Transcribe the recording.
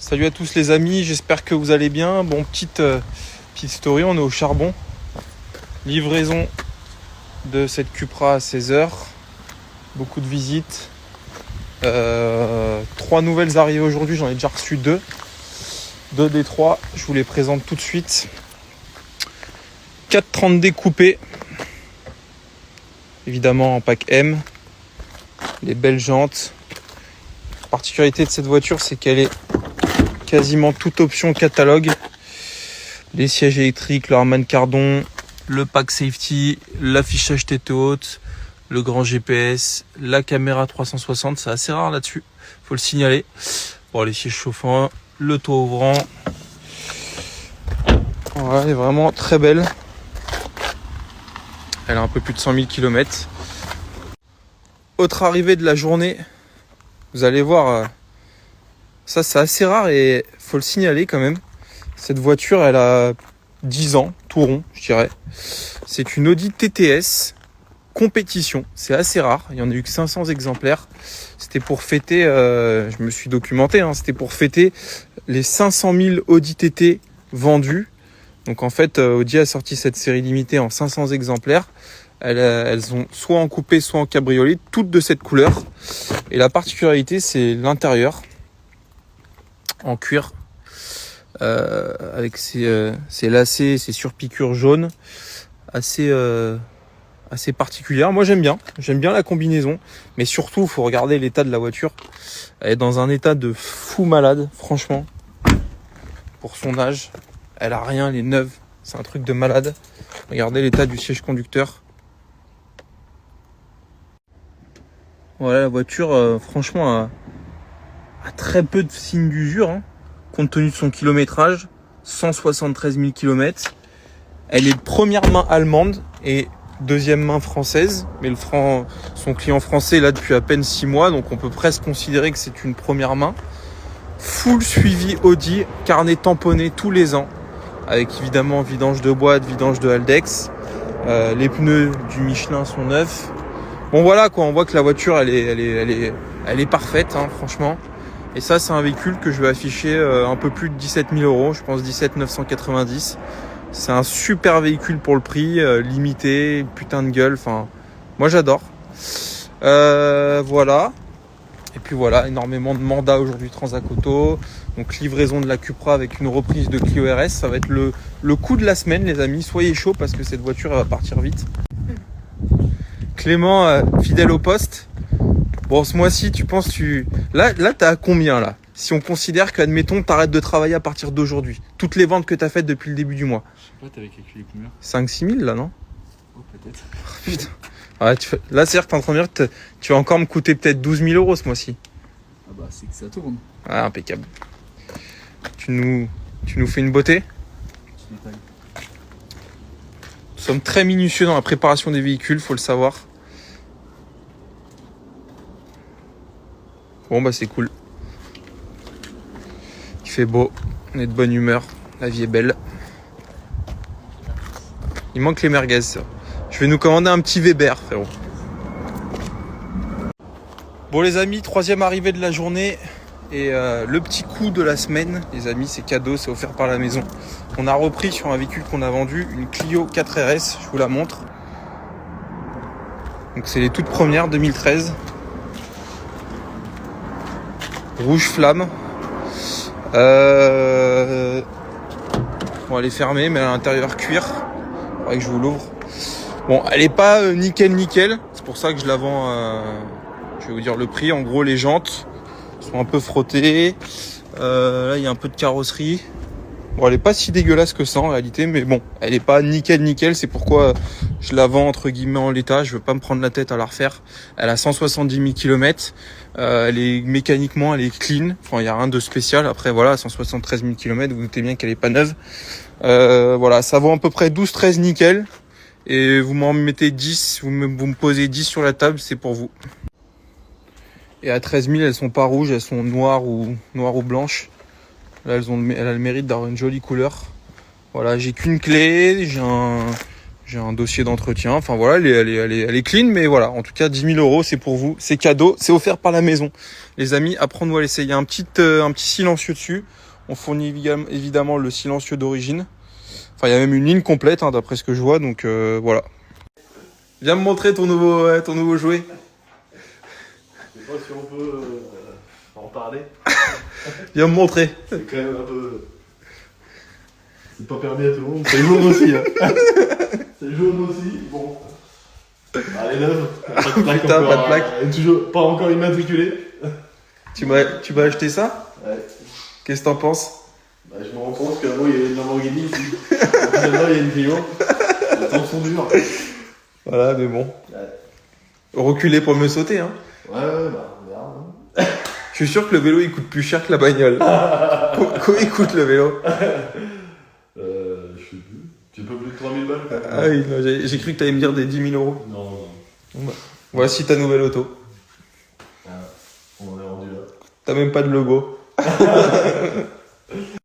Salut à tous les amis, j'espère que vous allez bien. Bon, petite story, on est au charbon. Livraison de cette Cupra à 16h. Beaucoup de visites. 3 nouvelles arrivées aujourd'hui, j'en ai déjà reçu 2. 2 des 3, je vous les présente tout de suite. 430D coupé. Évidemment en pack M. Les belles jantes. La particularité de cette voiture, c'est qu'elle est quasiment toute option catalogue. Les sièges électriques, le Harman Kardon, le pack safety, l'affichage tête haute, le grand GPS, la caméra 360, c'est assez rare là-dessus, faut le signaler. Bon, les sièges chauffants, le toit ouvrant. Voilà, elle est vraiment très belle. Elle a un peu plus de 100 000 km. Autre arrivée de la journée, vous allez voir, ça c'est assez rare et faut le signaler quand même. Cette voiture, elle a 10 ans, tout rond, je dirais. C'est une Audi TTS compétition. C'est assez rare. Il y en a eu que 500 exemplaires. C'était pour fêter, je me suis documenté, c'était pour fêter les 500 000 Audi TT vendus. Donc en fait, Audi a sorti cette série limitée en 500 exemplaires. Elles ont soit en coupé, soit en cabriolet, toutes de cette couleur. Et la particularité, c'est l'intérieur en cuir. Avec ses lacets, ses surpiqûres jaunes assez particulières. Moi j'aime bien la combinaison, mais surtout il faut regarder l'état de la voiture. Elle est dans un état de fou malade, franchement. Pour son âge, elle a rien, elle est neuve, c'est un truc de malade. Regardez l'état du siège conducteur. Voilà, la voiture franchement a très peu de signes d'usure, compte tenu de son kilométrage, 173 000 km. Elle est de première main allemande et deuxième main française, mais son client français est là depuis à peine 6 mois, donc on peut presque considérer que c'est une première main. Full suivi Audi, carnet tamponné tous les ans, avec évidemment vidange de boîte, vidange de Haldex. Les pneus du Michelin sont neufs. Bon voilà quoi, on voit que la voiture elle est parfaite, franchement. Et ça, c'est un véhicule que je vais afficher un peu plus de 17 000 €, je pense 17 990. C'est un super véhicule pour le prix, limité, putain de gueule, moi j'adore. Voilà. Et puis voilà, énormément de mandats aujourd'hui Transac Auto. Donc livraison de la Cupra avec une reprise de Clio RS. Ça va être le coup de la semaine, les amis. Soyez chauds parce que cette voiture elle va partir vite. Clément, fidèle au poste. Bon, ce mois-ci, tu penses, Là, t'as à combien, là? Si on considère qu'admettons, t'arrêtes de travailler à partir d'aujourd'hui. Toutes les ventes que t'as faites depuis le début du mois. Je sais pas, t'avais calculé combien? 5-6 000, là, non? Oh, peut-être. Putain. Ouais, là, c'est-à-dire que t'es en train de dire que tu vas encore me coûter peut-être 12 000 € ce mois-ci. Ah bah, c'est que ça tourne. Ouais, impeccable. Tu nous fais une beauté? Petit détail. Nous sommes très minutieux dans la préparation des véhicules, faut le savoir. Bon bah c'est cool. Il fait beau, on est de bonne humeur, la vie est belle. Il manque les merguez, ça. Je vais nous commander un petit Weber, frérot. Bon les amis, 3e arrivée de la journée et le petit coup de la semaine, les amis, c'est cadeau, c'est offert par la maison. On a repris sur un véhicule qu'on a vendu, une Clio 4 RS, je vous la montre. Donc c'est les toutes premières, 2013. Rouge flamme. Bon, elle est fermée, mais à l'intérieur cuir. Faudrait que je vous l'ouvre. Bon, elle est pas nickel. C'est pour ça que je la vends. Je vais vous dire le prix. En gros, les jantes sont un peu frottées. Là, il y a un peu de carrosserie. Bon, elle est pas si dégueulasse que ça en réalité, mais bon, elle est pas nickel. C'est pourquoi je la vends entre guillemets en l'état. Je veux pas me prendre la tête à la refaire. Elle a 170 000 km. Elle est mécaniquement, elle est clean. Enfin, il y a rien de spécial. Après, voilà, 173 000 km. Vous doutez bien qu'elle est pas neuve. Voilà, ça vaut à peu près 12-13 nickel. Et vous m'en mettez 10. Vous me posez 10 sur la table, c'est pour vous. Et à 13 000, elles sont pas rouges, elles sont noires ou blanches. Là, elle a le mérite d'avoir une jolie couleur. Voilà, j'ai qu'une clé, j'ai J'ai un dossier d'entretien. Enfin voilà, elle est clean, mais voilà. En tout cas, 10 000 euros, c'est pour vous. C'est cadeau. C'est offert par la maison. Les amis, apprendre à l'essayer. Il y a un petit silencieux dessus. On fournit évidemment le silencieux d'origine. Enfin, il y a même une ligne complète, hein, d'après ce que je vois. Donc voilà. Viens me montrer ton nouveau jouet. Je sais pas si on peut en parler. Viens me montrer. C'est quand même un peu. C'est pas permis à tout le monde. C'est jaune aussi. Hein. C'est jaune aussi. Bon. Allez, neuve. Pas de plaque Putain, encore. pas de plaque. Toujours pas encore immatriculé. Tu m'as acheté ça? Ouais. Qu'est-ce que t'en penses? Bah, je me rends compte qu'avant il y avait une Lamborghini ici. Finalement il y a une Clio. Les temps sont durs. Voilà, mais bon. Ouais. Reculer pour me sauter, hein. Ouais, bah, on verra. Hein. Je suis sûr que le vélo il coûte plus cher que la bagnole. Combien il coûte le vélo? Je sais plus. Tu peux plus de 3000 balles quoi. Ah oui, non, j'ai cru que t'allais me dire des 10 000 euros. Non, non. Bon, bah, voici ta nouvelle auto. Ah, on en est rendu là. T'as même pas de logo.